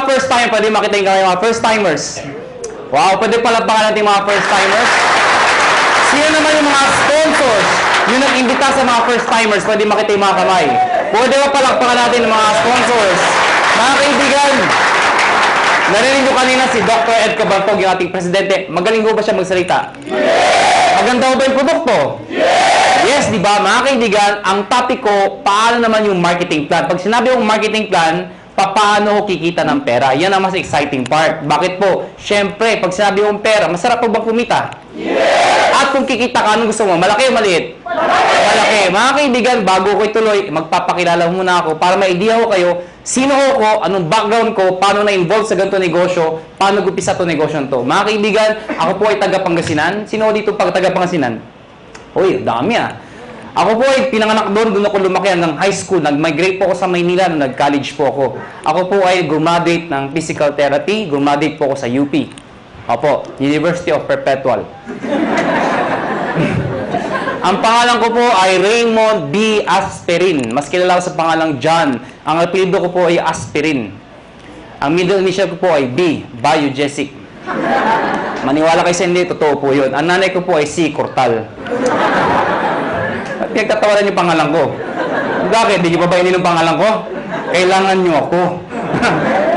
mga first time, pwede makita yung kamay mga first timers. Wow, pwede palapakan natin mga first timers. Sino naman yung mga sponsors? Yung nag-imbita sa mga first timers, pwede makita yung mga kamay. Pwede ba palakpakan natin yung mga sponsors? Mga kaibigan, narinig nyo kanina si Dr. Ed Cabantog, yung ating presidente. Magaling ba siya magsalita? Maganda ba yung produkto? Yes, di ba? Mga kaibigan, ang topic ko, paano naman yung marketing plan? Pag sinabi yung marketing plan, paano ko kikita ng pera? Yan ang mas exciting part. Bakit po? Siyempre, pag sinabi yung pera, masarap po bang kumita? At kung kikita ka, anong gusto mo? Malaki o maliit? Malaki. Mga kaibigan, bago ko ituloy, magpapakilala muna ako para may idea ko kayo, sino ko, anong background ko, paano na-involve sa ganito negosyo, paano gupisa to negosyo to. Mga kaibigan, ako po ay taga-Pangasinan. Sino ko dito pag taga-Pangasinan? Uy, dami ah. Ako po ay pinanganak doon ako lumaki hanggang high school. Nag-migrate po ako sa Maynila nung nag-college po ako. Ako po ay graduate ng physical therapy, graduate po ako sa UP. Opo, University of Perpetual. Ang pangalan ko po ay Raymond B. Asperin. Mas kilala ko sa pangalang John. Ang apelyido ko po ay Asperin. Ang middle initial ko po ay B. Biogesic. Maniwala kayo sa hindi, totoo po yun. Ang nanay ko po ay C. Cortal. Pinagtatawanan yung pangalan ko. Bakit? Di ba ba yung pangalan ko? Kailangan nyo ako.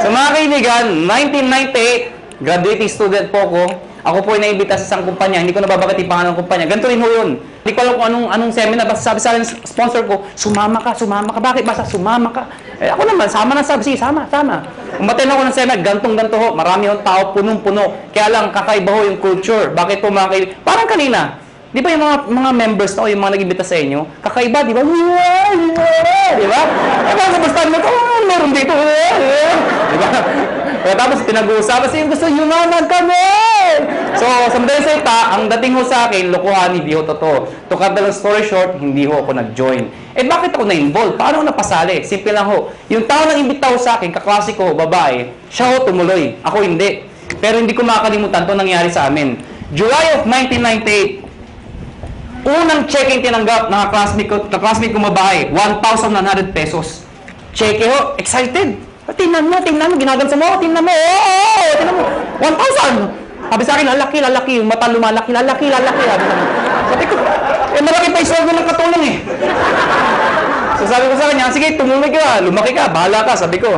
So mga kaibigan, 1998, graduating student po ako. Ako po ay naimbita sa isang kumpanya. Hindi ko nababagat yung pangalan ng kumpanya. Ganito rin ho yun. Hindi ko alam kung anong seminar. Basta sabi sa akin, sponsor ko, sumama ka, sumama ka. Bakit? Basta sumama ka. Eh, ako naman, sama na sabi. Sige, sama. Umaten ako ng seminar, ganto ho. Marami yung tao, punong-puno. Kaya lang, kakaiba ho yung culture. Bakit po mga kaibigan? Parang kanina. Di ba yung mga members na o yung mga nag-imbita sa inyo, kakaiba, di ba? Di ba? Eh, baka basta mo, meron dito. Di ba? Pero tapos pinag-uusapan sa gusto yumaman kami! So, sa madaling salita, ang dating ho sa akin, lokohan, hindi ho totoo. To cut the long story short, hindi ho ako nag-join. Eh, bakit ako na-involve? Paano ako napasali? Simple lang ho. Yung tao nang imbita ho sa akin, kaklase ko, babae, siya ho tumuloy. Ako hindi. Pero hindi ko makakalimutan to nangyari sa amin. July of 1998, unang check-in tinanggap ng classmate ko babae, 1,100 pesos. Check ho, excited. Tingnan mo, ginagansa mo, tingnan mo, tingnan mo, 1,000. Sabi sa akin, lalaki, yung mata lumalaki, lalaki. Sabi ko, malaki pa yung sweldo ng katulong eh. So sabi ko sa kanya, sige, tumuloy ka, lumaki ka, bahala ka, sabi ko.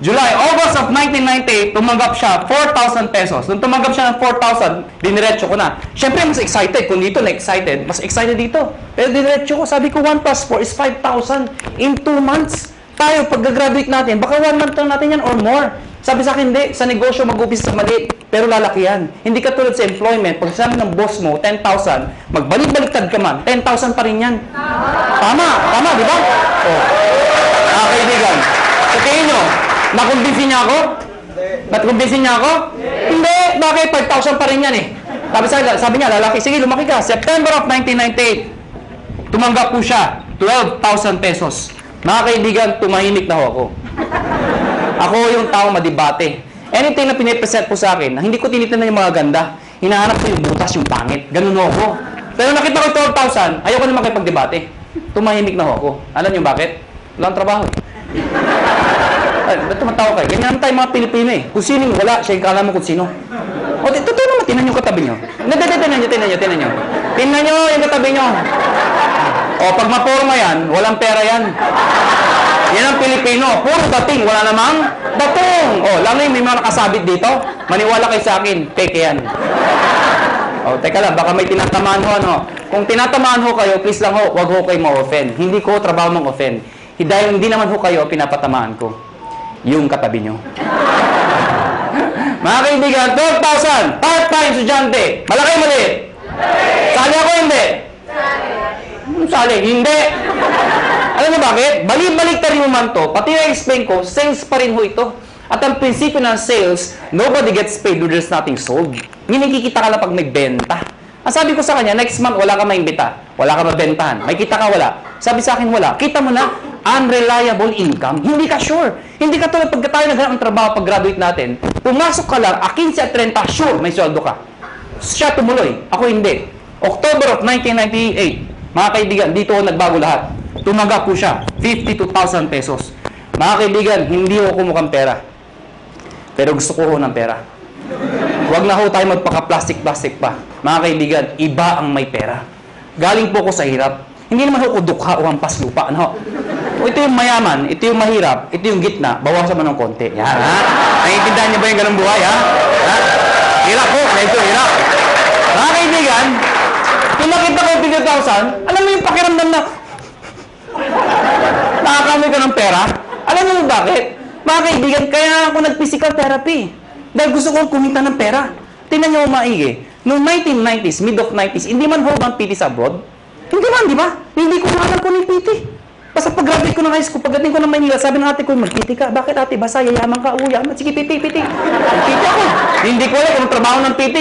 August of 1998, tumanggap siya 4,000 pesos. Nung tumanggap siya ng 4,000, diniretso ko na. Siyempre, mas excited. Kung dito na-excited, mas excited dito. Pero diniretso ko, sabi ko, 1 plus 4 is 5,000 in 2 months. Tayo, pag-graduate natin, baka 1 month lang natin yan or more. Sabi sa akin, hindi. Sa negosyo, mag-upisa sa maliit. Pero lalaki yan. Hindi ka tulad sa employment. Pag sabi ng boss mo, 10,000, magbalik-baliktad ka man, 10,000 pa rin yan. Tama, di ba? Oh. Kaibigan, sa tingin nyo, nakumbinsin niya ako? Nakumbinsin niya ako? Hindi. Bakit? 5,000 pa rin yan eh. Sabi niya, lalaki, sige, lumaki ka. September of 1998, tumanggap po siya, 12,000 pesos. Mga kaibigan, tumahimik na ako. Ako yung tao madibate. Anything na pinipresent po sa akin, hindi ko tinitingnan yung mga ganda. Hinahanap ko yung butas, yung pangit. Ganun ako. Pero nakita ko 12,000, ayoko naman kayo pagdebate. Tumahimik na ako. Alam niyo bakit? Walang trabaho. Ay, ba't tumatawa kayo? Ganyan naman tayo mga Pilipino eh. Kung sino wala, siya yung kala mo kung sino. O, totoo naman, tinan yung katabi nyo. Tinan nyo. Tingnan nyo yung katabi nyo. O, pag maporma yan, walang pera yan. Yan ang Pilipino. Puro dating, wala namang datong. O, lalo yung may mga nakasabit dito. Maniwala kayo sa akin, peke yan. O, teka lang, baka may tinatamaan ho, ano. Kung tinatamaan ho kayo, please lang ho, wag ho kayo ma-offend. Hindi ko trabaho mang-offend. Dahil hindi naman ho kayo pinapatamaan ko. Yung katabi nyo. Mga kaibigan, 12,000, part-time estudyante. Malaki o maliit? Sali ako hindi? Sali, hindi. Alam mo bakit? Balik-balik ta rin mo man to. Pati na-explain ko, sales pa rin ho ito. At ang prinsipyo ng sales, nobody gets paid when there's nothing sold. Nakikita ka lang pag may benta. Ang sabi ko sa kanya, next month wala ka maimbita. Wala ka mabentahan. May kita ka wala. Sabi sa akin wala. Kita mo na, unreliable income. Hindi ka sure. Hindi ka tulad pagka tayo naghanap ng trabaho pag graduate natin. Pumasok ka lang, 15 at 30, sure, may sweldo ka. Siya tumuloy. Ako hindi. October of 1998, mga kaibigan, dito ako nagbago lahat. Tumaga po siya, 52,000 pesos. Mga kaibigan, hindi ako kumukhang pera. Pero gusto ko ho ng pera. Huwag na ho tayo magpaka-plastic-plastic pa. Mga kaibigan, iba ang may pera. Galing po ko sa hirap. Hindi naman ho ko dukha o hampas lupa. Ano? O ito yung mayaman, ito yung mahirap, ito yung gitna, bawasan mo ng konti. Yan, ha? Naiintindihan niyo ba yung ganung buhay, ha? Ha? Hirap po, medyo hirap. Mga kaibigan, kung nakita ko yung 50,000, alam mo yung pakiramdam na nakakamay ka ng pera? Alam mo bakit? Mga kaibigan, kaya ako nag-physical therapy. Dahil gusto kong kumita ng pera. Tingnan niyo maigi. Noong 1990s, mid of 90s, hindi man ho bang PT sa abroad? Hindi man, di ba? Hindi ko alam ko ng PT. Basta pag-graduate ko ng high school, pagdating ko ng Manila, sabi ng ate ko, mag-PT ka. Bakit ate? Basta yayaman ka, uyaman. Sige, PT. Mag-PT ako. Hindi ko alam kung trabaho ng PT.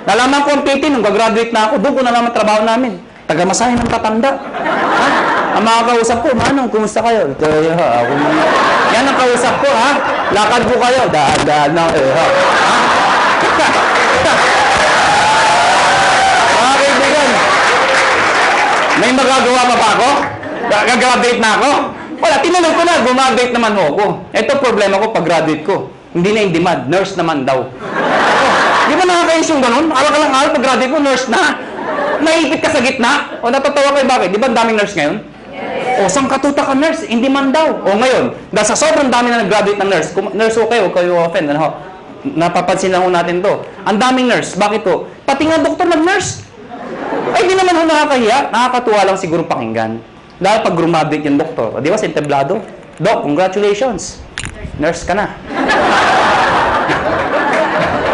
Nalaman ko ang PT nung gagraduate na ako. Doon ko nalaman trabaho namin. Taga-masahin ng tatanda. Ha? Ang mga kausap ko, Manong, kumusta kayo? Ako naman. Yan ang kausap ko, ha? Lakad ko kayo. Daan ng ha? Mga kaibigan, may magagawa pa ako? Gagraduate na ako? Wala, tinanong ko na, gumagraduate naman ako. Ito problema ko pag-graduate ko. Hindi na in demand, nurse naman daw. Di ba nakakayos yung ganun? Alak-alak pag-graduate ko, nurse na. Naipit ka sa gitna? O natatawa kayo bakit? Di ba ang daming nurse ngayon? O saan katuta ka nurse? In demand daw. O ngayon, dahil sa sobrang dami na nag-graduate ng nurse, nurse ko kayo, huwag kayo offend. Ano? Napapansin lang ho natin to. Ang daming nurse. Bakit to? Pati nga doktor nag-nurse. Ay, di naman ho nakakahiya. Nakakatuwa lang siguro pakinggan. Dahil pag graduate yung doktor, di ba, sinteblado? Doc, congratulations. Nurse ka na.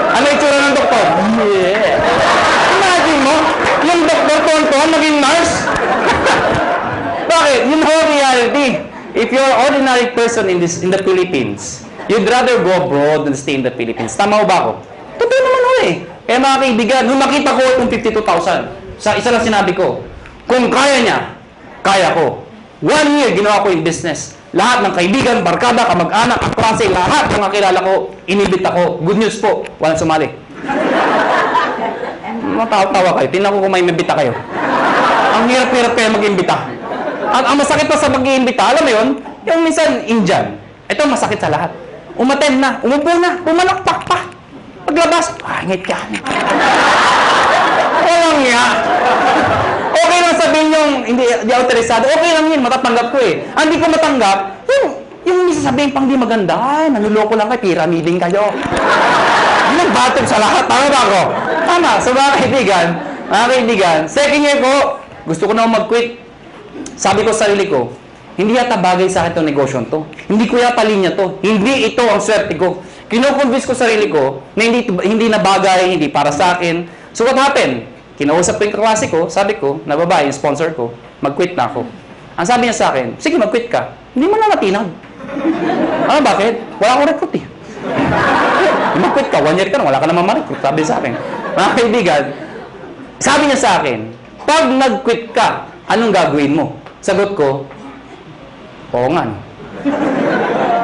Ano itsura ng doktor? Yeah. Imagine mo, yung doktor tonton naging nurse. Bakit? Yun ho reality. If you're an ordinary person in the Philippines, you'd rather go abroad than stay in the Philippines. Tama ho ba ako? Totoo naman ho eh. Kaya mga kaibigan, nung makita ko itong 52,000, sa isa lang sinabi ko, kung kaya niya, kaya ko. 1 year, ginawa ko yung business. Lahat ng kaibigan, barkada, kamag-anak, kaklase, lahat ng kakilala ko, inibit ako. Good news po, walang sumali. Matawa kayo. Tingnan ko kung may mabita kayo. Ang hirap-hirap kayo mag-imbita. Ang masakit pa sa mag-iimbita, alam mo yun? Yung minsan, Indian. Ito masakit sa lahat. Umaten na, umupo na, pumalakpak pa. Paglabas, ngit ka. Walang nga. Okay lang sabihin yung hindi autorisado. Okay lang yun, matatanggap ko eh. Ang hindi ko matanggap, yung sasabihin pang di maganda, ay, nanuloko lang kayo, pyramiding kayo. Nagbatog sa lahat. Tama ba ako? Tama. So mga kaibigan, second year ko, gusto ko na mag-quit. Sabi ko sa sarili ko, hindi yata bagay sa akin itong negosyo to. Hindi ko yata linya to. Hindi ito ang swerte ko. Kino-convince ko sa sarili ko na hindi na bagay, hindi para sa akin. So what happened? Kinausap ko yung kaklase ko, sabi ko, na babae, yung sponsor ko, mag-quit na ako. Ang sabi niya sa akin, sige, mag-quit ka. Hindi mo na natinag. Ano, bakit? Wala akong recruit eh. Mag-quit ka, 1 year ka na, wala ka naman ma-recruit. Sabi sa akin. Mga kaibigan, sabi niya sa akin, pag nag-quit ka, anong gagawin mo? Sagot ko, oo nga.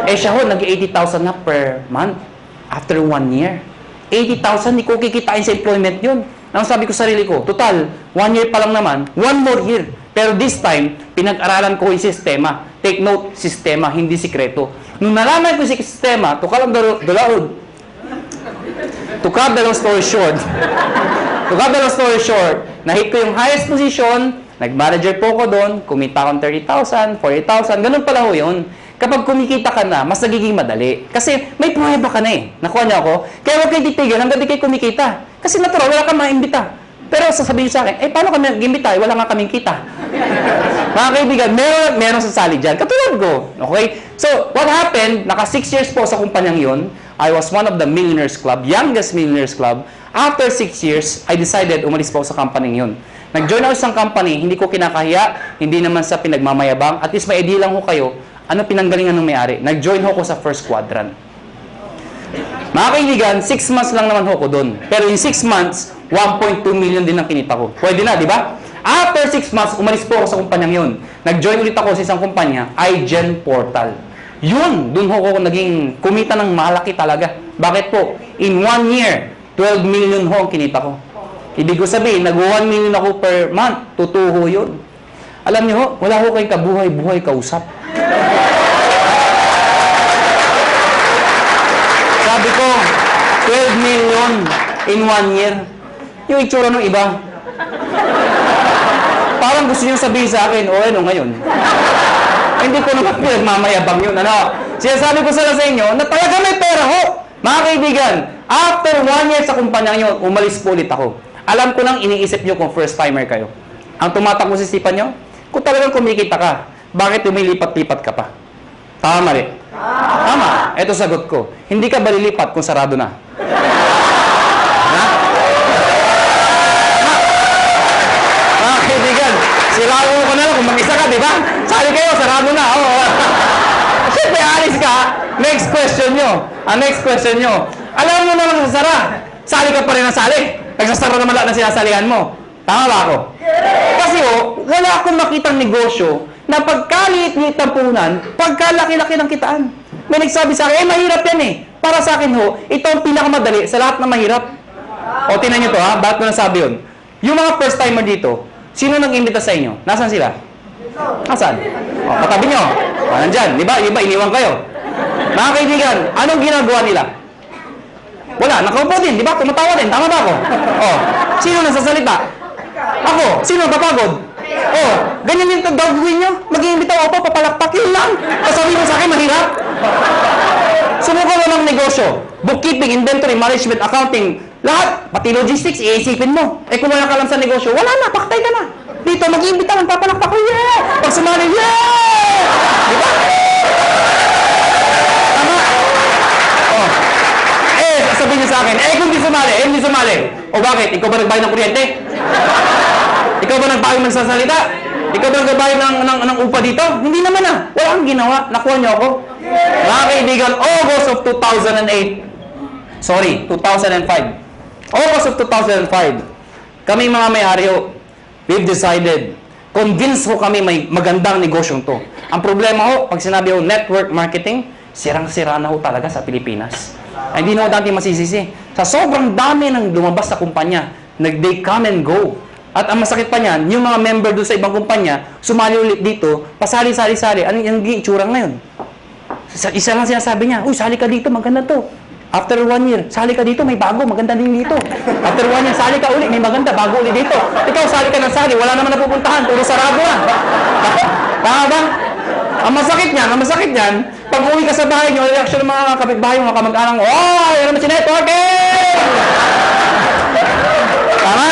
Eh siya ho, nag-80,000 na per month after 1 year. 80,000, hindi ko kikitain sa employment yun. Nang sabi ko sa sarili ko, total, 1 year pa lang naman, 1 more year. Pero this time, pinag-aralan ko yung sistema. Take note, sistema, hindi sikreto. Nung nalaman ko yung sistema, to cut the long story short, na-hit ko yung highest position, nag-manager po ko doon, kumita akong 30,000, 40,000, ganun pala ho yun. Kapag kumikita ka na, mas nagiging madali. Kasi may pruweba ka na eh. Nakuha niyo ako? Kaya huwag kayo titigil hanggang di kayo kumikita. Kasi natural, wala kang maimbita. Pero sasabihin sa akin, paano kami nag-imbita? Wala nga kaming kita. Mga kaibigan, meron sasali dyan. Katulad ko. Okay? So, what happened? Naka 6 years po sa kumpanyang yun. I was one of the Millionaires Club, youngest Millionaires Club. After 6 years, I decided umalis po sa company yun. Nag-join ako sa isang company, hindi ko kinakahiya, hindi naman sa pinagmamayabang. At least may idea lang ko kayo, ano pinanggalingan ng may-ari. Nag-join ako sa first quadrant. Mga kaibigan, 6 months lang naman ako doon. Pero in 6 months, 1.2 million din ang kinita ko. Pwede na, di ba? After 6 months, umalis po ako sa kumpanyang yun. Nag-join ulit ako sa isang kumpanya, iGen Portal. Yun, doon ako naging kumita ng malaki talaga. Bakit po? In 1 year, 12 million ho ang kinita ko. Ibig ko sabihin, nag-1 million ako per month. Tutuho yun. Alam niyo ho, wala ho kayong kabuhay-buhay kausap. Sabi ko, million in 1 year. Yung itsura ng iba. Parang gusto nyo sabihin sa akin, o ano ngayon? Hindi ko naman pinagmamayabang yun. Ano? Sinasabi ko sa inyo na talaga may pera ho. Mga kaibigan, after 1 year sa kumpanya nyo, umalis po ulit ako. Alam ko nang iniisip nyo kung first timer kayo. Ang tumatakbo sa isipan nyo, kung talagang kumikita ka, bakit lumilipat-lipat ka pa? Tama, mali? Tama. Ito sagot ko. Hindi ka ba lilipat kung sarado na? Ha? Mga kaibigan, sirado ko na lang kung mag-isa ka, di ba? Sali kayo, sarado na. Oh. Siyempre, alis ka. Next question nyo. Next question nyo. Alam mo naman sasara. Sali ka pa rin ng sali. Nagsasara naman lahat ng sinasalihan mo. Tama ba ako? Kasi wala akong makitang negosyo na pagkaliit-liit ng puhunan, pagkalaki-laki ng kitaan. May nagsabi sa akin, mahirap yan eh. Para sa akin ito ang pinakamadali sa lahat ng mahirap. O, tinan nyo to ha, bakit ko nasabi yun? Yung mga first timer dito, sino nag-imbita sa inyo? Nasaan sila? Nasaan? O, katabi nyo. O, nandyan. Di ba? Iniwan kayo. Mga kaibigan, anong ginagawa nila? Wala, nakaupo din. Di ba? Tumatawa din. Tama ba ako? O, sino nasasalita? Ako. Sino napapagod? Oh, ganyan yung gagawin nyo. Mag-iimbita ako, papalakpak yun lang. Kasabi mo sa akin, mahirap. Sumuko mo ng negosyo. Bookkeeping, inventory, management, accounting, lahat. Pati logistics, iisipin mo. Eh kung wala ka lang sa negosyo, wala na, paktay ka na. Dito, mag-iimbita lang, papalakpak ko, yeah! Pag sumali, yeah! Diba? Tama? Oh. Sabihin niyo sa akin, kung hindi sumali. O bakit? Ikaw ba nagbayad ng kuryente? Ikaw ba nagbayad ng sasalita? Ikaw ba nagbayad ng upa dito? Hindi naman Wala kang ginawa. Nakuha niyo ako. Mga kaibigan, August of 2008. Sorry, 2005. August of 2005. Kami mga may-ari we've decided, convinced ko kami may magandang negosyong to. Ang problema pag sinabi network marketing, sirang-sira na talaga sa Pilipinas. Ay, hindi na dati masisisi. Sa sobrang dami ng lumabas sa kumpanya, they come and go. At ang masakit pa niyan, yung mga member doon sa ibang kumpanya, sumali ulit dito, pasali-sali-sali. Ano yung itsura ngayon? Isa lang sinasabi niya, uy, sali ka dito, maganda to. After 1 year, sali ka dito, may bago, maganda din dito. After 1 year, sali ka ulit, may maganda, bago ulit dito. Ikaw, sali ka ng sali, wala naman napupuntahan, puro sarado na. Tama ba? Ang masakit niyan, pag uwi ka sa bahay niyo, reaction ng mga kapitbahay, mga kamag-anak mo, oh, yun naman si networking! Tama?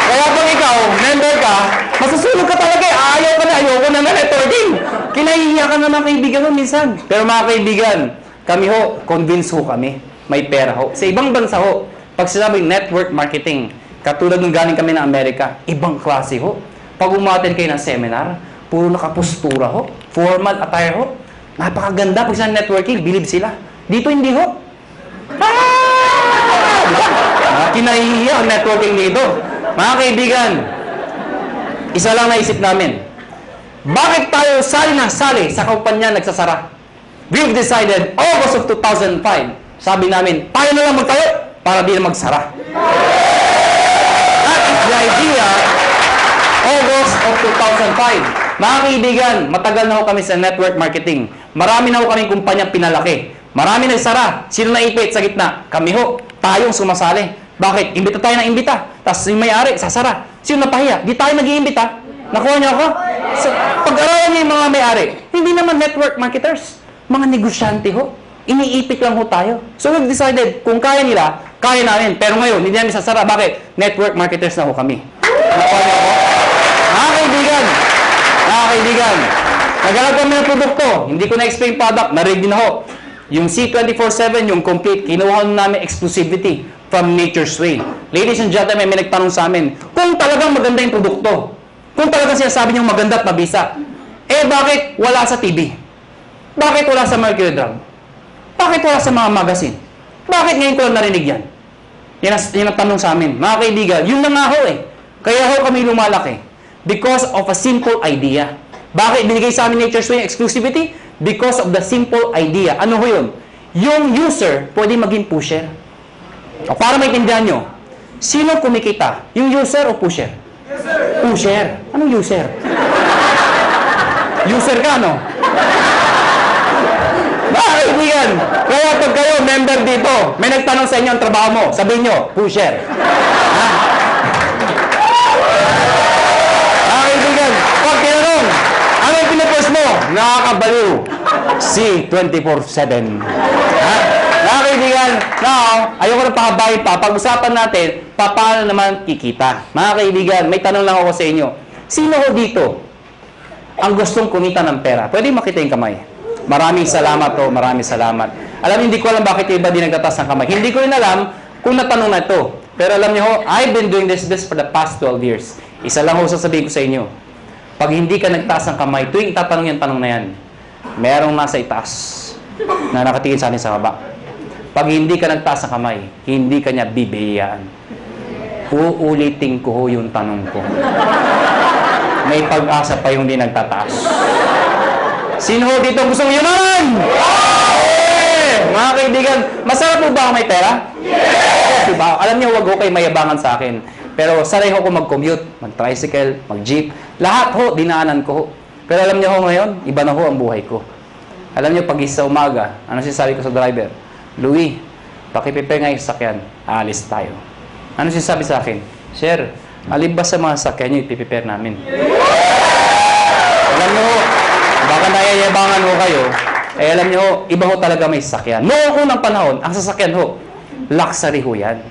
Kaya pag ikaw, member ka, masusunod ka talaga ayaw ko na networking. Kinahihiya ka na mga kaibigan mo minsan. Pero mga kaibigan, kami convince kami. May pera Sa ibang bansa pag sinabing network marketing, katulad ng galing kami ng Amerika, ibang klase Pag umattend kayo ng seminar, puro nakapostura formal attire napakaganda. Pag sa networking, believe sila. Dito hindi diba? Kinahihiya ang networking dito. Mga kaibigan, isa lang naisip namin. Bakit tayo sali sa kumpanya nagsasara? We've decided, August of 2005, sabi namin, tayo na lang magtayo para di na magsara. That is the idea, August of 2005. Mga kaibigan, matagal na kami sa network marketing. Marami na kaming kumpanyang pinalaki. Marami na sara. Sino naipit sa gitna? Kami tayong sumasali. Bakit? Imbita tayo ng imbita. Tapos yung may-ari, sasara. Sino napahiya? Di tayo nag-iimbita. Nakuha niyo ako? So, pag-aralan niyo yung mga may-ari, hindi naman network marketers. Mga negosyante Iniipit lang tayo. So we've decided, kung kaya nila, kaya namin. Pero ngayon, hindi namin sasara. Bakit? Network marketers na kami. Nakuha niyo ako? Mga kaibigan, naghanap kami ng produkto. Hindi ko na-explain product. Na-ready na Yung C24/7, yung complete, kinuha namin exclusivity from Nature's Way. Ladies and gentlemen, may nagtanong sa amin, kung talagang maganda yung produkto, kung talagang sinasabi niyong maganda at mabisa, bakit wala sa TV? Bakit wala sa Mercury Drug? Bakit wala sa mga magazine? Bakit ngayon ko lang narinig yan? Yan ang tanong sa amin. Mga kaibigan, yun na nga Kaya kami lumalaki. Because of a simple idea. Bakit binigay sa amin Nature's Way exclusivity? Because of the simple idea. Ano yun? Yung user pwede maging pusher. O para maintindihan nyo, sino kumikita? Yung user o pusher? User. Pusher. Anong user? User ka, no? Kaibigan, member dito, may nagtanong sa inyo ang trabaho mo. Sabihin nyo, pusher. Ha? Mga kaibigan, pag tinanong, ano yung pinupush mo? Nakakabaliw. Si 24/7. Ha? Mga kaibigan, now, ayoko na pakabahin pa. Pag-usapan natin, paano naman kikita. Mga kaibigan, may tanong lang ako sa inyo. Sino ho dito ang gustong kumita ng pera? Pwede makita yung kamay. Maraming salamat po, maraming salamat. Alam, hindi ko alam bakit yung iba di nagtataas ng kamay. Hindi ko rin alam kung natanong na ito. Pero alam niyo ho, I've been doing this for the past 12 years. Isa lang ho sasabihin ko sa inyo. Pag hindi ka nagtaas ng kamay, tuwing tatanong yung tanong na yan, merong nasa itaas na nakatingin sa atin sa baba. Pag hindi ka nagtaas ng kamay, hindi ka niya bibiyaan. Uulitin ko ho yung tanong ko. May pag-asa pa yung di nagtataas. Sino ho dito gusto yumaman? Yeah! Mga kaibigan, masarap po ba ang may pera? Yes! Diba? Alam niyo, wag ho kayo mayabangan sa akin. Pero sanay ho ko mag-commute, mag-tricycle, mag-jeep. Lahat ho, dinaanan ko ho. Pero alam niyo ho ngayon, iba na ho ang buhay ko. Alam niyo, pag isa umaga, ano sinasabi ko sa driver? Louie, pakipipe nga yung sakyan, aalis tayo. Ano sinasabi sa akin? Sir, alin ba sa mga sakyan niyo ipiprepare namin? Alam niyo ho, baka nayayabangan ho kayo, eh alam niyo ho, iba ho talaga may sasakyan. Noong unang panahon, ang sasakyan ho, luxury ho yan.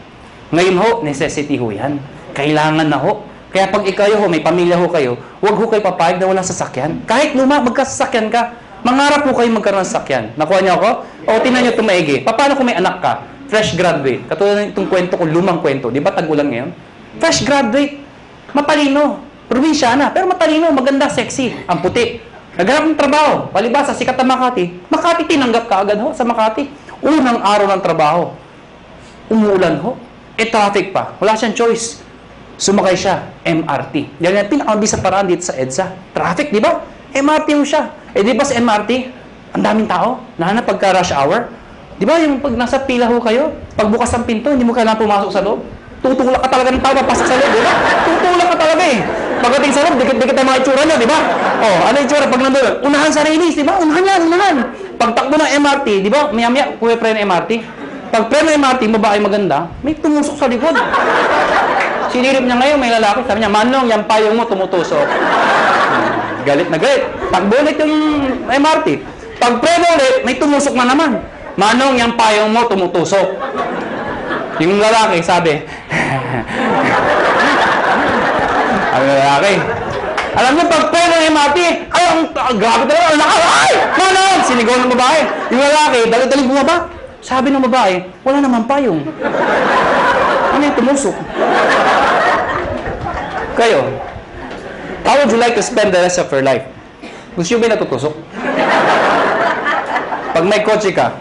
Ngayon ho, necessity ho yan. Kailangan na ho. Kaya pag ikaw ho, may pamilya ho kayo, huwag ho kayo papayag na walang sasakyan. Kahit luma, magkasasakyan ka, mangarap ho kayo magkaroon ng sasakyan. Nakuha niyo ako? O tingnan niyo ito maigi. Paano kung may anak ka? Fresh graduate. Katulad ng itong kwento ko, lumang kwento. Di ba tag-ulan ngayon? Fresh graduate. Matalino. Probinsyana. Pero matalino, maganda, sexy. Ang puti. Naghanap ng trabaho. Palibasa, sikat na Makati. Makati, tinanggap ka agad ho sa Makati. Unang araw ng trabaho. Umuulan ho. Traffic pa. Wala siyang choice. Sumakay siya. MRT. Yan yung pinakamabisang paraan dito sa EDSA. Traffic, di ba? MRT ho siya. Di ba sa MRT, ang daming tao. Lalo na pagka rush hour. Di ba yung pag nasa pila ho kayo, pagbukas ng pinto, hindi mo kailangan pumasok sa loob. Tutulak ka talaga ng tao, papasok sa loob, di ba? Tutulak ka talaga eh. Pagdating sa loob, dikit-dikit ang mga itsura niya, di ba? Oh, ano yung itsura pag nandun? Unahan sa release, di ba? Unahan yan, unahan. Pagtakbo ng MRT, di ba? Maya-maya, puwe-pre ng MRT. Pag pre ng MRT, babae maganda, may tumusok sa likod. Sinirip niya ngayon, may lalaki. Sabi niya, Manong, yung payong mo tumutusok. Galit na galit. Takbo ulit yung MRT. Pag pre ulit, may tumusok na naman. Manong, yung payong mo tumutusok. Yung lalaki, sabi, ang lalaki, alam niyo, pag pre ng MRT, ay, grabe talaga, ang lakas, ay, Manong! Sinigaw ng babae. Yung lalaki, dali-daling bumaba. Sabi ng babae, wala naman payong. Ano yung tumusok? Kayo, how would you like to spend the rest of your life? Gusto nyo ba natutusok? Pag may kotse ka,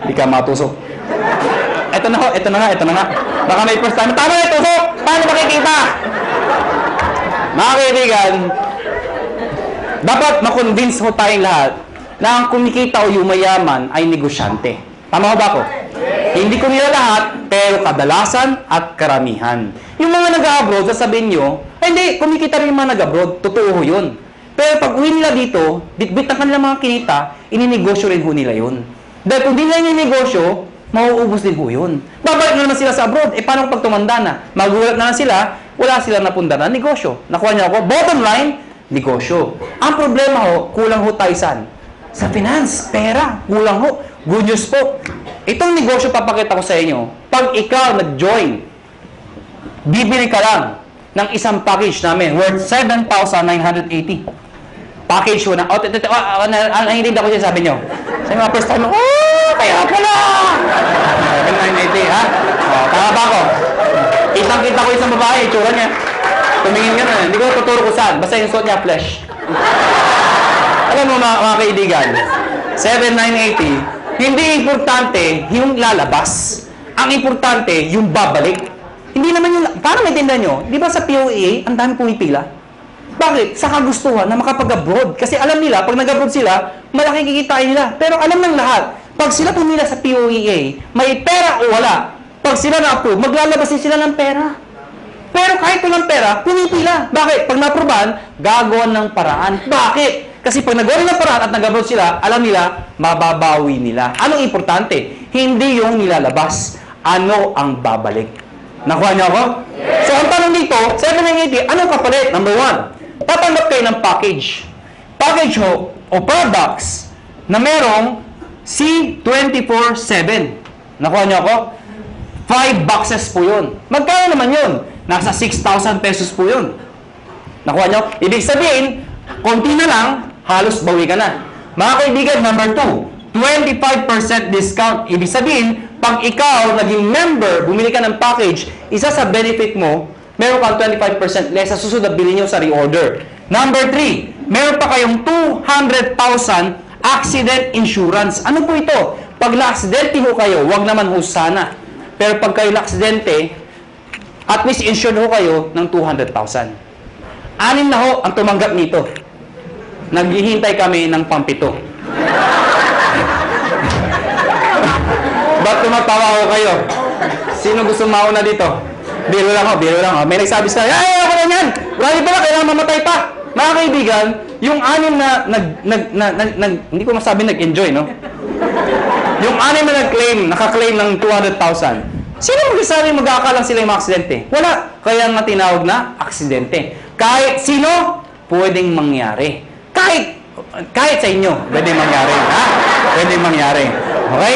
hindi ka matusok. Ito na ho, ito na nga. Baka may first time, tama na tusok! Paano makikita? Mga kaibigan, dapat makonvince ho tayong lahat na ang kumikita o yumayaman ay negosyante. Tama ho ba ako? Hindi ko nila lahat, pero kadalasan at karamihan. Yung mga nag-abroad, sasabihin nyo, ay hindi, kumikita rin yung mga nag-abroad. Totoo ho yun. Pero pag uwi nila dito, bitbit ang kanilang mga kinita, ininegosyo rin ho nila yun. Dahil kung di nila ininegosyo, mauubos din ho yun. Babalik na naman sila sa abroad. Paano pag tumanda na? Magulat na sila, wala silang napunda na negosyo. Nakuha niyo ako? Bottom line, negosyo. Ang problema ho, kulang ho tayo saan? Sa finance, pera, kulang ho. Good news po. Itong negosyo papakita ko sa inyo, pag ikaw nag-join, bibili ka lang ng isang package namin worth 7,980. Package ko na. Nanginig ako siya, sabi nyo. Sa mga first time, kaya pala! 7,980, ha? Tama ba ako? Kitang-kita ko isang babae, itsura niya. Tumingin ka na. Hindi ko tuturo ko saan. Basta yung suot niya, flesh. Alam mo mga kaibigan, 7,980, hindi importante yung lalabas. Ang importante, yung babalik. Hindi naman yung... Paano maintindihan nyo? Di ba sa POEA, ang dami pumipila? Bakit? Sa kagustuhan na makapag-abroad. Kasi alam nila, pag nag-abroad sila, malaki kikitain nila. Pero alam ng lahat, pag sila pumila sa POEA, may pera o wala. Pag sila na-approve, maglalabas din sila ng pera. Pero kahit walang pera, pumipila. Bakit? Pag na-approvean, gagawan ng paraan. Bakit? Kasi pag nagawa ng paraan at nag-abroad sila, alam nila, mababawi nila. Anong importante? Hindi yung nilalabas. Ano ang babalik? Nakuha niyo ako? Yes. So, ang tanong dito, 780, anong kapalit? Number 1, tatanggap kayo ng package. Package ho, o products na merong C24/7. Nakuha niyo ako? 5 boxes po yun. Magkano naman yun? Nasa 6,000 pesos po yun. Nakuha niyo? Ibig sabihin, konti na lang, halos bawi ka na. Mga kaibigan, number 2, 25% discount. Ibig sabihin, pag ikaw naging member, bumili ka ng package, isa sa benefit mo, meron kang 25% less sa susunod na bilhin nyo sa reorder. Number 3, meron pa kayong 200,000 accident insurance. Ano po ito? Pag na-aksidente ho kayo, wag naman ho sana. Pero pag kayo na-aksidente, at least insured ho kayo ng 200,000. 6 na ho ang tumanggap nito. Naghihintay kami ng pampito. Ba't tumatawa ho kayo? Sino gusto mauna dito? Biro lang ho, biro lang ho. May nagsabi sa ay, ako na yan! Marami pala, kailangan mamatay pa. Mga kaibigan, yung 6 na hindi ko masabi nag-enjoy, no? Yung 6 na naka-claim ng 200,000. Sino magsasabi mag-aakalang sila yung mga aksidente? Wala. Kaya nga tinawag na aksidente. Kahit sino, pwedeng mangyari. Kahit sa inyo, pwedeng mangyari. Ha? Pwedeng mangyari. Okay?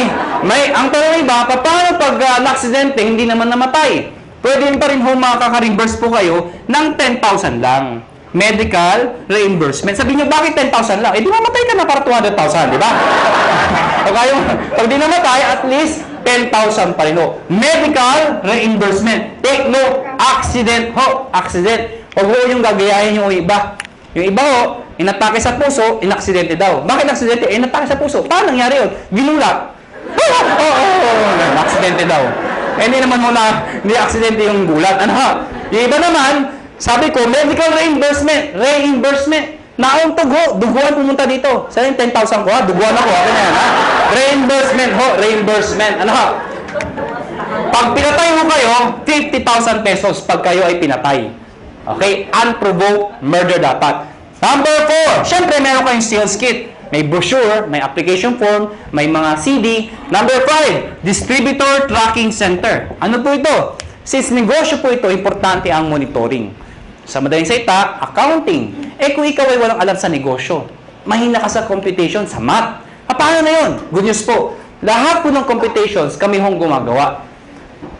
Ang tanong iba, paano pag na-aksidente, hindi naman namatay? Pwede pa rin ho makaka-reimburse po kayo ng 10,000 lang. Medical reimbursement. Sabi niyo, bakit 10,000 lang? Eh, di mamatay ka na para 200,000, di ba? O kayo, pag di namatay, at least 10,000 pa rin ho. Medical reimbursement. Take note, accident ho. Accident. Huwag ho yung gagayahin yung iba. Yung iba ho, inatake sa puso, inaksidente daw. Bakit aksidente? Inatake sa puso. Paano nangyari yun? Ginulat. Aksidente daw. Hindi naman ho na, hindi aksidente yung gulat. Ano ha? Yung iba naman, sabi ko, medical reimbursement. Reimbursement. Nauntog ho, duguan pumunta dito. Sa yung 10,000 ko ha, duguan ako. Ano yan ha? Reimbursement ho, reimbursement. Ano ha? Pag pinatay mo kayo, 50,000 pesos pag kayo ay pinatay. Okay? Unprovoked murder dapat. Number 4, syempre meron kayong sales kit. May brochure, may application form, may mga CD. Number 5, distributor tracking center. Ano po ito? Since negosyo po ito, importante ang monitoring. Sa madaling salita, accounting. Eh kung ikaw ay walang alam sa negosyo, mahina ka sa computation, sa math. Paano na yun? Good news po. Lahat po ng computations kami hong gumagawa.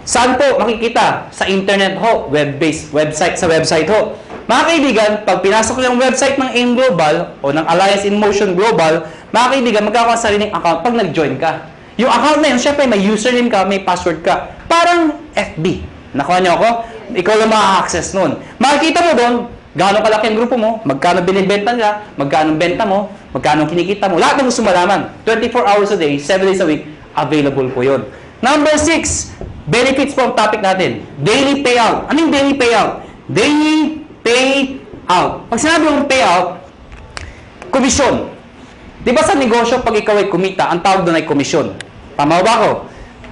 Saan po makikita? Sa internet ho, web-based, sa website ho. Mga kaibigan, pag pinasok yung website ng AIM Global o ng Alliance in Motion Global, mga kaibigan, magkakaroon sa sariling account pag nag-join ka. Yung account na yun, syempre may username ka, may password ka. Parang FB. Nakuha niyo ako? Ikaw lang maka-access nun. Makikita mo doon, gaano kalaki ang grupo mo, magkano binibenta nila, magkano benta mo, magkano kinikita mo. Lahat ng gusto malaman. 24 hours a day, 7 days a week, available po yun. Number 6, benefits po ang topic natin. Daily payout. Ano yung daily payout? Daily payout. Pag sinabi mong payout, komisyon. Di ba sa negosyo, pag ikaw ay kumita, ang tawag doon ay komisyon. Tama ba ako?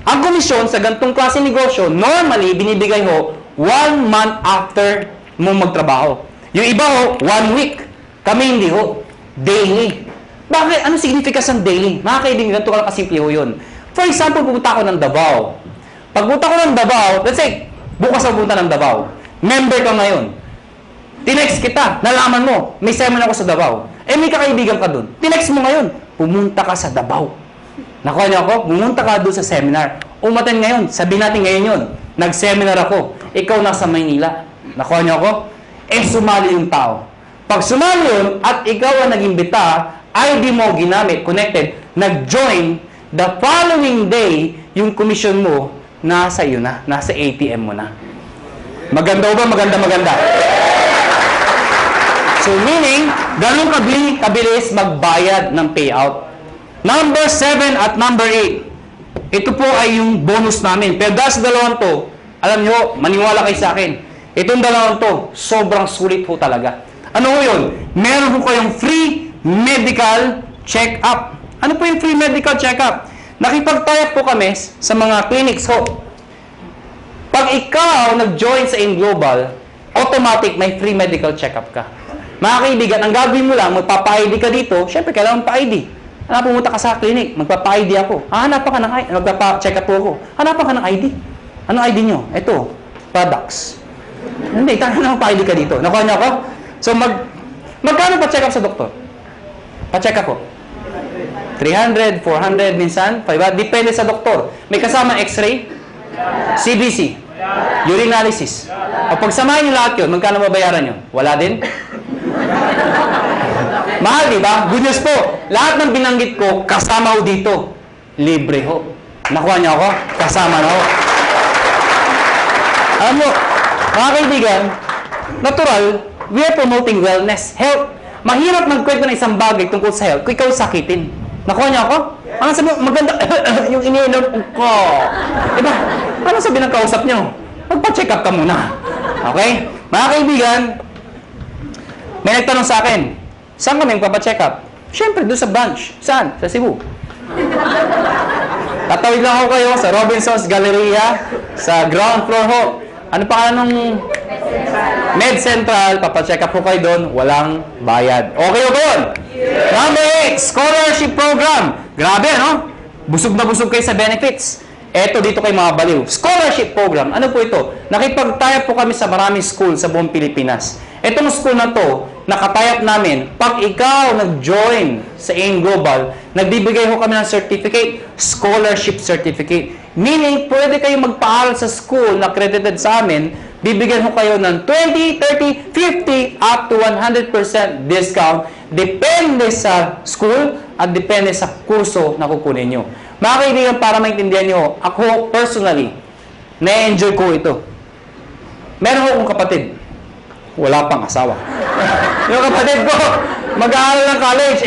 Ang komisyon sa ganitong klase negosyo, normally, binibigay ho 1 month after mo magtrabaho. Yung iba ho, 1 week. Kami hindi ho. Daily. Bakit? Ano significance ng daily? Mga kaibigan, ganito ka lang kasimple ho yun. For example, pupunta ako ng Davao. Pag pupunta ko ng Davao, let's say, bukas ako pupunta ng Davao. Member ka ngayon. Tinext kita, nalaman mo, may seminar ako sa Davao. Eh, may kakaibigan ka dun. Tinext mo ngayon, pumunta ka sa Davao. Nakuha niyo ako? Pumunta ka doon sa seminar. Umaten ngayon, sabihin natin ngayon yun. Nag-seminar ako. Ikaw nasa Maynila. Nakuha niyo ako? Eh, sumali yung tao. Pag sumali yun, at ikaw ang nag-imbita, ID mo ginamit, connected, nag-join, the following day, yung commission mo, nasa iyo na, nasa ATM mo na. Maganda ba? Maganda. So, meaning, ganun kabilis magbayad ng payout. Number 7 at number 8. Ito po ay yung bonus namin. Pero dahil sa dalawang to, alam nyo, maniwala kayo sa akin. Itong dalawang to, sobrang sulit po talaga. Ano po yun? Meron po kayong free medical check-up. Ano po yung free medical check-up? Nakipag-tie up po kami sa mga clinics ho. Pag ikaw nag-join sa AIM Global, automatic may free medical check-up ka. Mga kaibigan, ang gagawin mo lang, magpapa-ID ka dito, syempre, kailangan pa-ID. Pumunta ka sa clinic, magpapa-ID ako. Hanapan ka ng ID, magpapa-check up po ako. Hanapan ka ng ID. Anong ID nyo? Ito, products. Hindi, kaya na pa-ID ka dito. Nakuha niyo ako? So, magkano pa-check up sa doktor? Pa-check up po. 300, 400, minsan, 500. Depende sa doktor. May kasama x-ray, CBC, urinalysis. O pagsamahin niyo lahat yun, magkano mabayaran nyo? Wala din? Mahal, di ba? Good news po. Lahat ng binanggit ko, kasama ho dito. Libre ho. Nakuha niyo ako? Kasama na ho. Alam mo, mga kaibigan, natural, we are promoting wellness, health. Mahirap magkwento ng isang bagay tungkol sa health kung ikaw sakitin. Nakuha niyo ako? Ano sabi mo? Maganda yung iniinom ko. Diba? Ano sabi ng kausap niyo? Magpa-check up ka muna. Okay? Mga kaibigan, may nagtanong sa akin, saan kami magpapa-check up? Siyempre, doon sa branch. Saan? Sa Cebu. Tatawid lang ako kayo sa Robinson's Galleria, sa ground floor ho. Ano pa nung Med Central, papacheck up po kayo doon, walang bayad. Okay o doon? Number 8, scholarship program. Grabe, no? Busog na busog kayo sa benefits. Eto dito kay mga baliw. Scholarship program. Ano po ito? Nakipag-tie-up po kami sa maraming school sa buong Pilipinas. Etong school na to, nakatie-up namin, pag ikaw nag-join sa AIM Global, nagbibigay ho kami ng certificate, scholarship certificate. Meaning, pwede kayo magpaaral sa school na accredited sa amin, bibigyan ho kayo ng 20, 30, 50, up to 100% discount. Depende sa school at depende sa kurso na kukunin nyo. Mga kaibigan, para maintindihan nyo, ako personally, na-enjoy ko ito. Meron akong kapatid. Wala pang asawa. Yung kapatid ko, mag-aaral ng college,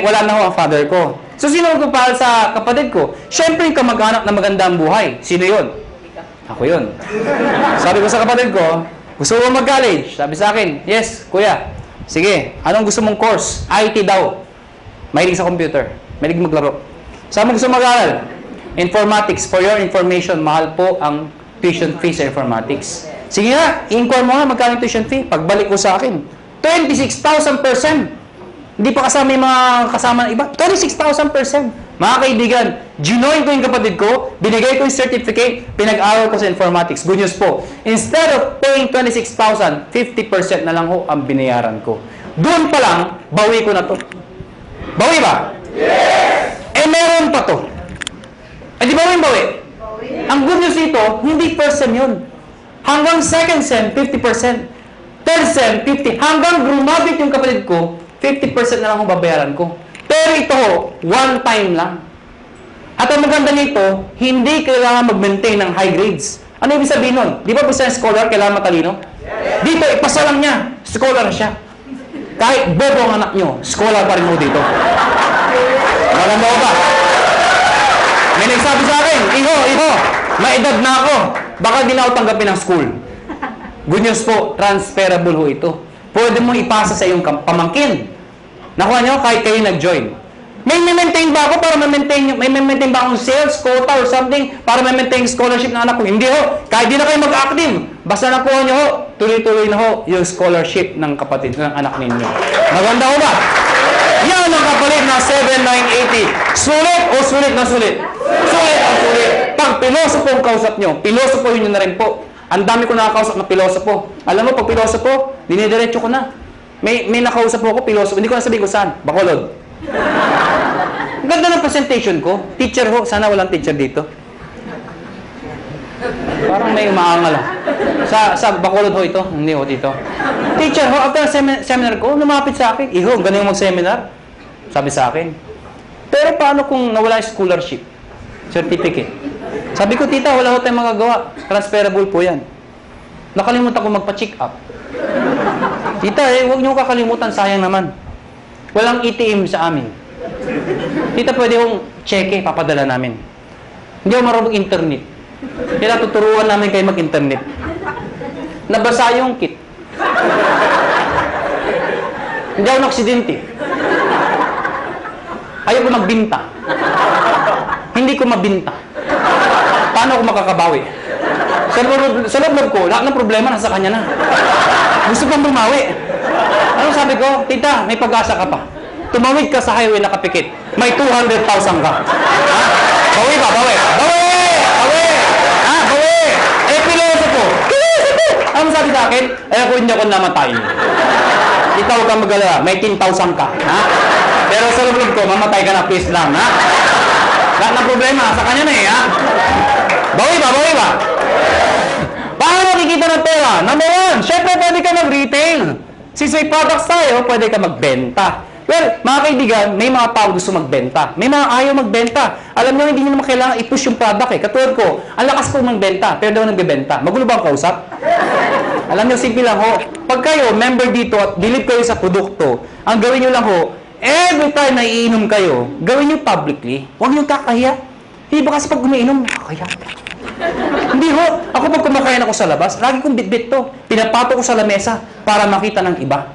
wala na ho ang father ko. So, sino magpapahal sa kapatid ko? Siyempre, yung kamag-anak na maganda ang buhay. Sino yun? Ako yun. Sabi ko sa kapatid ko, gusto mo mag-college? Sabi sa akin, yes, kuya. Sige, anong gusto mong course? IT daw. Mahilig sa computer. Mahilig maglaro. Saan mo gusto mag-aaral? Informatics. For your information, mahal po ang tuition fee sa informatics. Sige nga, i-inquire mo nga magkano tuition fee. Pagbalik ko sa akin, 26,000%. Hindi pa kasama yung mga kasama ng iba. 26,000%. Mga kaibigan, ginoin ko yung kapatid ko, binigay ko yung certificate, pinag-aral ko sa informatics. Good news po. Instead of paying 26,000, 50% na lang ho ang binayaran ko. Doon pa lang, bawi ko na to. Bawi ba? Yes! Meron pa to. Di ba yung bawi? Ang good news dito, hindi first sem yun. Hanggang second sem, 50%. Third sem, 50%. Hanggang grumabit yung kapatid ko, 50% na lang ang babayaran ko. Pero ito, one time lang. At ang maganda nito, hindi kailangan mag-maintain ng high grades. Ano ibig sabihin nun? Di ba basta scholar, kailangan matalino? Dito, ipasa lang niya. Scholar siya. Kahit bobo ang anak nyo, scholar pa rin mo dito. Maganda ko ba? May nagsabi sa akin, Iho, may edad na ako. Baka di na ako tanggapin ng school. Good news po, transferable ho ito. Pwede mo ipasa sa iyong pamangkin. Nakuha nyo, kahit kayo nag-join. May maintain ba ako para may maintain ba akong sales, quota, or something para may-maintain scholarship ng anak ko? Hindi ho. Kahit di na kayo mag-active. Basta nakuha nyo ho, tuloy-tuloy na ho yung scholarship ng kapatid, ng anak ninyo. Maganda ho ba? Yan ang kapalit na 7,980. Sulit o sulit na sulit? Sulit ang sulit. Pag pilosopo ang kausap nyo, pilosopo yun na rin po. Ang dami ko nakakausap na pilosopo. Alam mo, pag pilosopo, dinidiretso ko na. May nakausap po ako, pilosopo. Hindi ko na sabihin ko saan. Bacolod. Ang ganda ng presentation ko. Teacher ho. Sana walang teacher dito. Parang may umaangal ah. Sa Bacolod ho ito. Hindi ho dito. Teacher ho, after seminar ko, lumapit sa akin. Iho, ganun yung mag-seminar. Sabi sa akin. Pero paano kung nawala yung scholarship? Certificate. Sabi ko, tita, wala ho tayong magagawa. Transferable po yan. Nakalimutan ko magpa-check up. Tita, huwag niyo kakalimutan. Sayang naman. Walang ATM sa amin. Tita, pwede hong cheque, papadala namin. Hindi ako marunong internet. Kaya tuturuan namin kayo mag-internet. Nabasa yung kit. Hindi ako naksidente. Ayaw ko magbinta. Hindi ko mabinta. Paano ako makakabawi? Sa loob ko, lahat ng problema nasa kanya na. Gusto pang bumawi. Ano Ano sabi ko? Tita, may pag-asa ka pa. Tumawid ka sa highway nakapikit. May 200,000 ka. Ha? Bawi ba? Bawi! Bawi! Bawi! Ha? Bawi! Eh, pilosopo. Ano sabi sa akin? Eh, ako hindi ako namatay. Ikaw huwag kang mag-alala. May 10,000 ka. Ha? Pero sa loob ko, mamatay ka na, please lang. Ha? Lahat ng problema, sa kanya na eh. Ha? Bawi ba? Bawi ba? Paano makikita ng pera? Number one, syempre pwede ka mag-retail. Since may products tayo, pwede ka magbenta. Well, mga kaibigan, may mga tao gusto magbenta. May mga ayaw magbenta. Alam nyo, hindi nyo naman kailangan i-push yung product eh. Katulad ko, ang lakas ko magbenta, pero daw nagbebenta. Magulo ba ang kausap? Alam nyo, simple lang ho. Pag kayo, member dito at believe kayo sa produkto, ang gawin nyo lang ho, every time na iinom kayo, gawin nyo publicly. Huwag nyo kakahiya. Hindi ba kasi pag umiinom, nakakahiya. Hindi ho. Ako pag kumakain ako sa labas, lagi kong bitbit to. Pinapato ko sa lamesa para makita ng iba.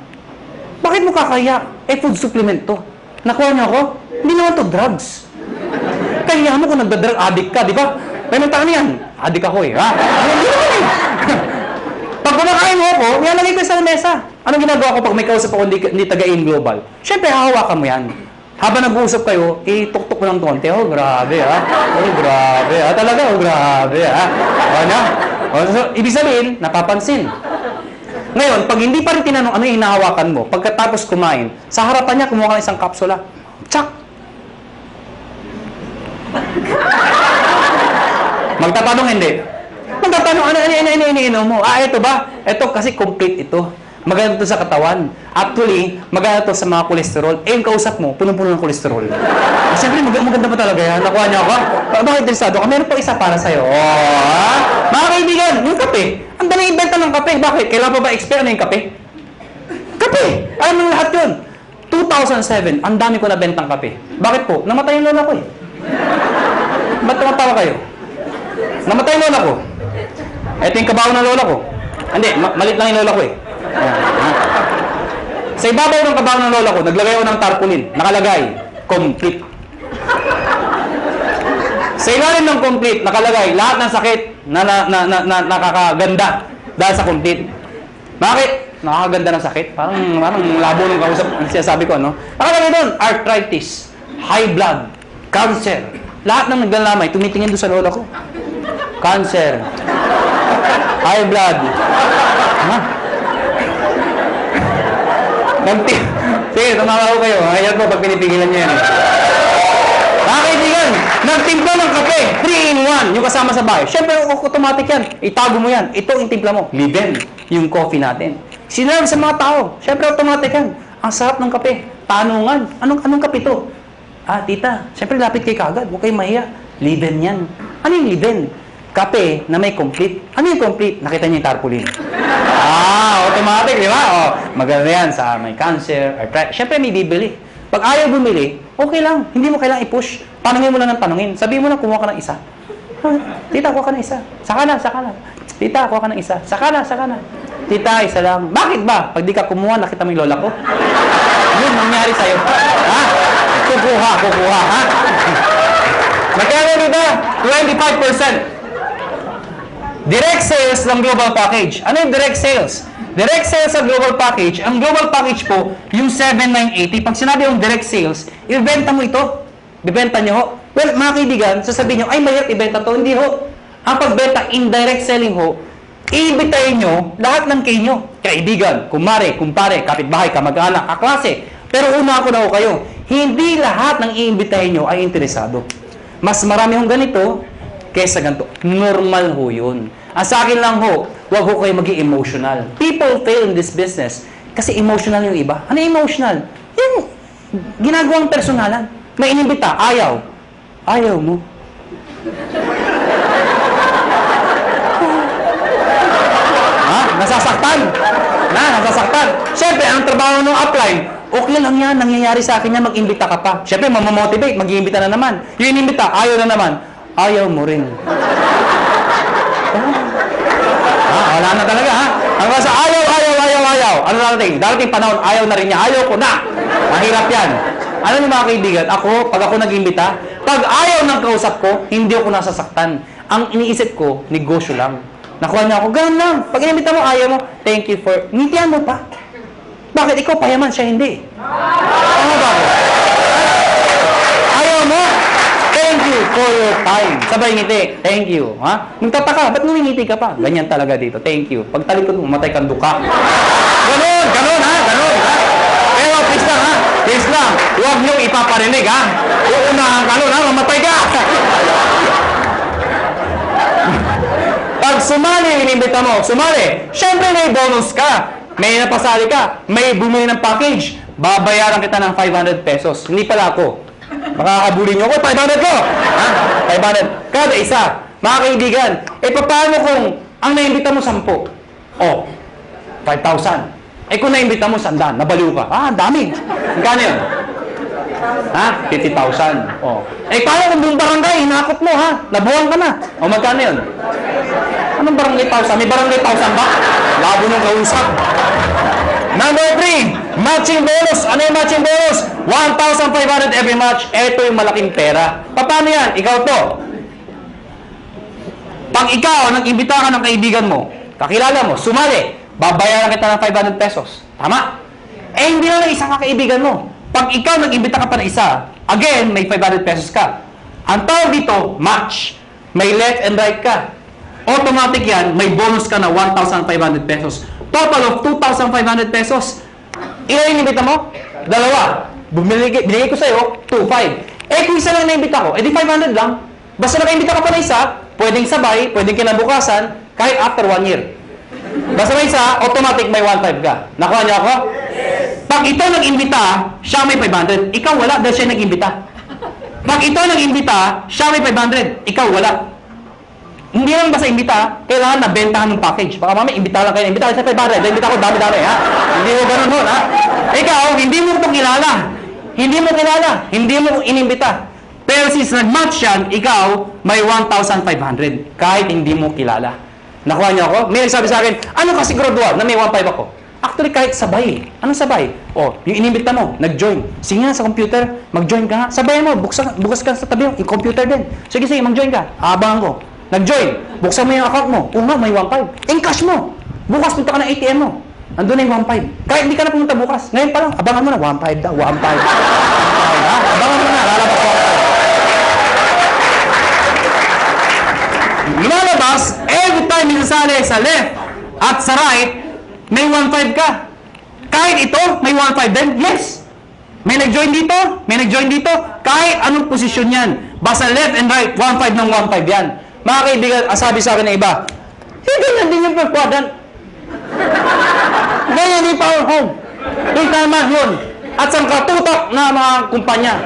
Bakit mo kakaya? Eh, food supplement to. Nakuha niyo ako? Hindi naman to drugs. Kaya mo kung nagda-drug addict ka, di ba? May nagtaan yan. Addict ako eh, ha? Hindi naman eh. Pag kumakain mo ako, nilalagay ko sa lamesa. Anong ginagawa ko pag may kausap ako hindi taga-in global? Siyempre, hahawakan mo yan. Habang nag-uusap kayo, ituktok mo ng konti. Oh, grabe, ha? Oh, grabe, ha? Talaga, oh, grabe, ha? Ano? So, ibig sabihin, napapansin. Ngayon, pag hindi pa rin tinanong ano yung hinahawakan mo, pagkatapos kumain, sa harapan niya, kumuha ka ng isang kapsula. Tsak! Magtatanong hindi. Magtatanong, ano mo? Ah, ito ba? Ito kasi complete ito. Maganda ito sa katawan. Actually, maganda ito sa mga kolesterol. Eh, yung kausap mo, punong-puno ng kolesterol. Siyempre, maganda pa talaga yan. Nakuha niya ako. Bakit interesado ka? Meron pa isa para sa'yo. Oh, mga kaibigan, yung kape. Ang dali ibenta ng kape. Bakit? Kailan pa ba expire na yung kape? Kape! Alam mo lahat yun. 2007, ang dami ko nabentang kape. Bakit po? Namatay yung lola ko eh. Ba't tumatawa kayo? Namatay yung lola ko. Ito yung kabaho ng lola ko. Hindi, malit lang yung lola ko eh. Sa ibabaw ng kabaho ng lola ko, naglagay ako ng tarpaulin. Nakalagay, complete. Sa ilalim ng complete, nakalagay, lahat ng sakit na nakakaganda dahil sa complete. Bakit? Nakakaganda ng sakit? Parang labo ng kausap. Ang sinasabi ko, ano? Nakalagay doon, arthritis, high blood, cancer. Lahat ng naglalamay, tumitingin doon sa lola ko. Cancer, high blood. Ha? Sige, tumawa ko kayo. Ayan po, pag pinipigilan niyo yan. Mga kaibigan, nagtimpla ng kape, 3-in-1, yung kasama sa bahay. Siyempre, automatic yan. Itago mo yan. Ito yung timpla mo. Liben, yung coffee natin. Sinerve sa mga tao. Siyempre, automatic yan. Ang sarap ng kape. Tanungan. Anong kape to? Ah, tita, siyempre, lapit kay kagad. Huwag kayo mahiya. Liben yan. Ano yung liben? Kape na may complete. Ano yung complete? Nakita niyo yung tarpaulin. Ah, automatic, di ba? Oh, maganda yan sa may cancer, arthritis. Siyempre, may bibili. Pag ayaw bumili, okay lang. Hindi mo kailangang i-push. Tanungin mo lang ng tanungin. Sabihin mo lang, kumuha ka ng isa. Tita, kuha ka ng isa. Saka na. Tita, kuha ka ng isa. Saka na. Tita, isa lang. Bakit ba? Pag di ka kumuha, nakita mo yung lola ko. Yun, nangyari sa'yo. Ha? Kukuha, ha? Magkano dito? 25%. Direct sales ng global package. Ano yung direct sales? Direct sales sa global package, ang global package po, yung 7,980. Pag sinabi yung direct sales, ibenta mo ito. Bibenta nyo ho. Well, mga kaibigan, sasabihin nyo, ay mahirap ibenta to. Hindi ho. Ang pagbenta, indirect selling ho, iibitayin nyo lahat ng kayo. Kaibigan, kumare, kumpare, kapitbahay, kamag-anak, kaklase. Pero una ako na ho kayo, hindi lahat ng iimbitahin nyo ay interesado. Mas marami hong ganito, kesa ganito. Normal ho yun. Ang sa akin lang ho, huwag ho kayo maging emotional. People fail in this business kasi emotional yung iba. Ano yung emotional? Yung ginagawang personalan. May inimbita, ayaw. Ayaw mo. Ha? Nasasaktan. Nasasaktan. Siyempre, ang trabaho ng upline, okay lang yan, nangyayari sa akin yan, mag-imbita ka pa. Siyempre, mamamotivate, mag-iimbita na naman. Yung inimbita, ayaw na naman. Ayaw mo rin. Wala na talaga, ha? Hanggang sa ayaw. Ano darating panahon, ayaw na rin niya. Ayaw ko na. Mahirap yan. Ano niyo mga kaibigan, pag ako nag-imbita, pag ayaw ng kausap ko, hindi ako nasasaktan. Ang iniisip ko, negosyo lang. Nakuha niya ako, ganun lang. Pag inimbita mo, ayaw mo, thank you for, ngitian mo pa. Bakit ikaw payaman, siya hindi? Ano ba? Ayaw mo? Thank you for your time. Sabay ngiti. Thank you. Ha? Magtataka, ba't ngumingiti ka pa? Ganyan talaga dito. Thank you. Pag talikod mo, matay kang duka. Ganon, ganon ha, ganon ha. Pero please lang ha, please lang. Huwag niyong ipaparinig ha. Uunahan ka nun ha, mamatay ka. Pag sumali, inimbita mo, sumali. Siyempre may bonus ka. May napasali ka. May bumili ng package. Babayaran kita ng 500 pesos. Hindi pala ako. Makakabuli niyo ako, 500 ko. Ha? 500. Kada isa. Mga kaibigan, paano kung ang naimbita mo 10? Oh, 5,000. Kung naimbita mo 100, nabaliw ka. Ang dami. Magkano yun? Ha? 50,000. Oh. Paano kung buong barangay, hinakot mo ha? Nabuhan ka na. O magkano yun? Anong barangay 1,000? May barangay 1,000 ba? Labo nung kausap. Number 3, matching bonus. Ano yung matching bonus? 1,500 every match. Ito yung malaking pera. Paano yan? Ikaw to. Pag ikaw, nag-imbita ka ng kaibigan mo, kakilala mo, sumali, babayaran kita ng 500 pesos. Tama? Hindi lang isang kakaibigan mo. Pag ikaw nag-imbita ka pa ng isa, again, may 500 pesos ka. Ang tawag dito, match. May left and right ka. Automatic yan, may bonus ka na 1,500 pesos. Total of 2,500 pesos. Ilan yung inimbita mo? 2. Binigay ko sa'yo, 2,500. Kung isa lang na-imbita ko, edi 500 lang. Basta naka-imbita ka pa na isa, pwedeng sabay, pwedeng kinabukasan, kahit after 1 year. Basta may isa, automatic may 1,500 ka. Nakuha niyo ako? Pag ito nag-imbita, siya may 500. Ikaw wala dahil siya nag-imbita. Pag ito nag-imbita, siya may 500. Ikaw wala. Hindi lang basta imbita, kailangan na bentahan ng package. Baka mamaya, imbita lang kayo. Imbita kayo sa 500. Imbita ko dami-dami, ha? Hindi mo ganun ho, ha? Ikaw, hindi mo ito kilala. Hindi mo kilala. Hindi mo inimbita. Pero since nag-match yan, ikaw, may 1,500. Kahit hindi mo kilala. Nakuha niyo ako? May nagsabi sa akin, ano kasi gradual na may 1,500 ako? Actually, kahit sabay. Anong sabay? O, yung inimbita mo, nag-join. Sige nga sa computer, mag-join ka nga. Sabay mo, bukas ka sa tabi yung computer din. Sige, mag-join ka. Abangan ko. Nag-join. Buksan mo yung account mo. Nga, may 1,500. Encash mo. Bukas punta ka ng ATM mo. Andun na yung 1,500. Kahit hindi ka na pumunta bukas. Ngayon pa lang, abangan mo na. 1,500 daw. 1,500. Abangan mo na. Lalabas 1,500. Lumalabas, every time minasali sa left at sa right, may 1,500 ka. Kahit ito, may 1,500 din. Yes. May nag-join dito. May nag-join dito. Kahit anong posisyon yan. Basta left and right, 1,500 ng 1,500 yan. Mga kaibigan, sabi sa akin ng iba, ganyan din yung per quadrant. Ganyan yung power home. Yung tama yun. At sa katutok na mga kumpanya.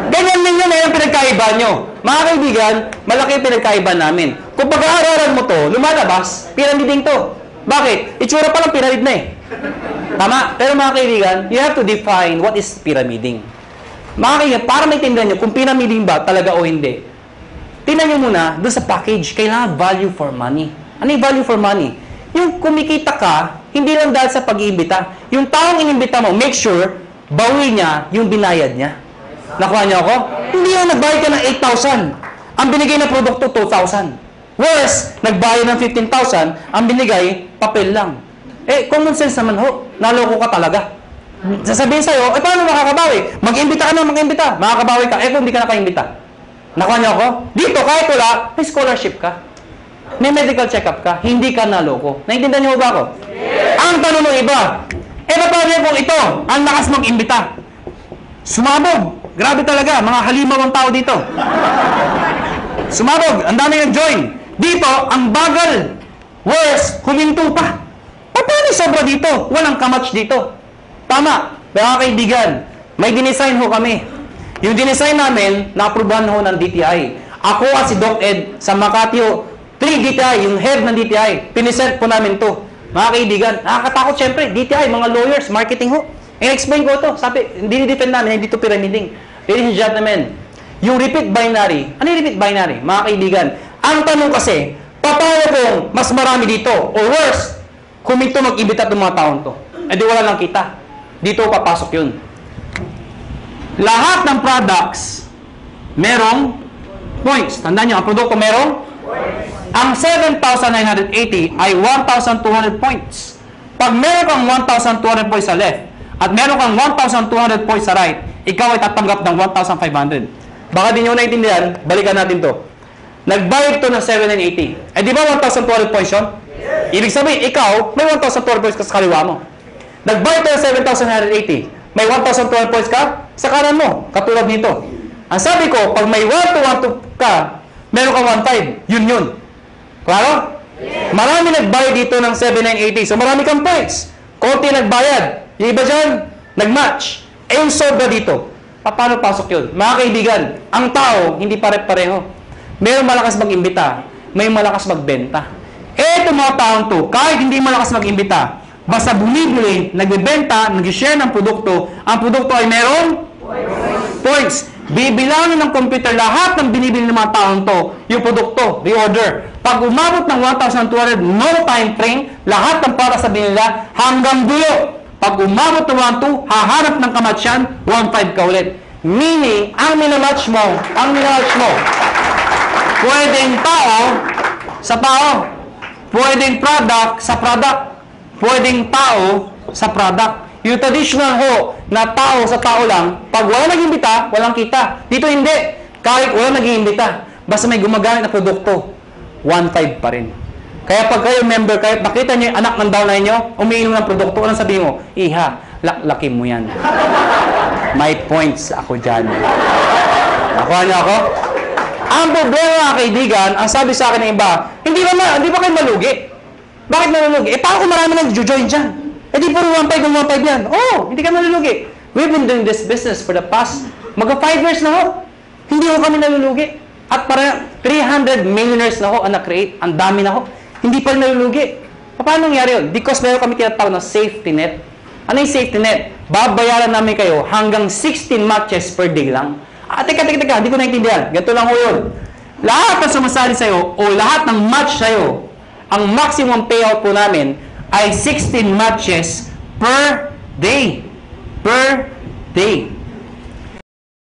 Ganyan din yun yung pinagkaiba nyo. Mga kaibigan, malaki yung pinagkaiba namin. Kung pag-aaralan mo to, lumalabas, pyramiding to. Bakit? Itsura pa lang pyramid na eh. Tama? Pero mga kaibigan, you have to define what is pyramiding. Mga kaibigan, para maintindihan nyo kung pyramiding ba talaga o hindi, tingnan nyo muna, doon sa package, kailangan value for money. Ano yung value for money? Yung kumikita ka, hindi lang dahil sa pag-iimbita. Yung taong inimbita mo, make sure, bawi niya yung binayad niya. Nakuha niyo ako? Hindi yung nagbayad ka ng 8,000. Ang binigay na produkto, 2,000. Worse, nagbayad ng 15,000, ang binigay, papel lang. Common sense naman ho. Naloko ka talaga. Sasabihin sa'yo, paano makakabawi? Mag-imbita ka na, mag-imbita. Makakabawi ka. Kung hindi ka nakaimbita. Nakuha niyo ako? Dito, kahit wala, may scholarship ka. May medical check-up ka. Hindi ka naloko. Naintindihan niyo ba ako? Yes. Ang tanong ng iba, paano kung ito, ang lakas mag-imbita? Sumabog. Grabe talaga, mga halimaw ang tao dito. Sumabog, ang dami nag-join. Dito, ang bagal. Worse, huminto pa. Paano sobra dito? Walang kamatch dito. Tama, mga kaibigan, may dinesign ho kami. Yung dinesign namin, na-aprobahan ho ng DTI. Ako at si Doc Ed sa Makati 3 DTI, yung head ng DTI, pinisent po namin to. Mga kaibigan, nakakatakot syempre, DTI, mga lawyers, marketing ho. I-explain ko to. Sabi, hindi ni-defend namin, hindi to pyramiding. Ladies and gentlemen, yung repeat binary, ano yung repeat binary? Mga kaibigan, ang tanong kasi, paano kung mas marami dito? Or worse, kung ito mag-ibita itong mga taon to. Di wala lang kita. Dito papasok yun. Lahat ng products, merong points. Tandaan nyo, ang produkto merong points. Ang 7,980 ay 1,200 points. Pag meron kang 1,200 points sa left, at meron kang 1,200 points sa right, ikaw ay tatanggap ng 1,500. Baka di nyo naintindihan, balikan natin to. Nagbayad to ng 7,980. Eh di ba 1,200 points yun? Ibig sabihin, ikaw, may 1,200 points ka sa kaliwa mo. Nagbayad to ng 7,980. May 1,200 points ka sa kanan mo, katulad nito. Ang sabi ko, pag may 1,200 ka, meron kang 1,500. Yun. Klaro? Yes. Marami nagbayad dito ng 7,980. So marami kang points. Konti nagbayad. Yung iba dyan, nag-match. Eh yung sobra dito. Paano pasok yun? Mga kaibigan, ang tao, hindi pare-pareho. Mayroong malakas mag-imbita, may malakas magbenta. Eh itong mga taong to, kahit hindi malakas mag-imbita, basta bumibili, nagbebenta, nag-share ng produkto, ang produkto ay merong points. Bibilangin ng computer lahat ng binibili ng mga taong to, yung produkto, reorder. Pag umabot ng 1,200, no time frame, lahat ng para sa binila hanggang dulo. Pag umabot ng 1,200, hahanap ng kamatsyan, 1,500 ka ulit. Meaning, ang minamatch mo, pwedeng tao sa tao, pwedeng product sa product, pwedeng tao sa product. Yung traditional ho, na tao sa tao lang, pag wala nag-imbita, walang kita. Dito hindi. Kahit wala nag-imbita, basta may gumagamit na produkto, 1,500 pa rin. Kaya pag kayo member, kahit nakita nyo yung anak ng downline nyo, umiinom ng produkto, anong sabihin mo? Iha, laklakin mo yan. May points ako dyan. Nakuha niyo ako? Ang problema mga kaibigan, ang sabi sa akin ng iba, hindi ba kayo malugi? Bakit malugi? Eh paano kung marami nang join dyan? Eh di puro 1,500 yan. Oh, hindi ka malulugi. We've been doing this business for the past, mag 5 years na ho. Hindi ho kami nalulugi. At para 300 millionaires na ho ang na-create. Ang dami na ho. Hindi pa rin nalulugi. Paano nangyari yun? Because meron kami tinatawag na safety net. Ano yung safety net? Babayaran namin kayo hanggang 16 matches per day lang. Teka, hindi ko naintindihan. Ganito lang ho yun. Lahat na sumasali sa'yo o lahat ng match sa'yo, ang maximum payout po namin ay 16 matches per day. Per day.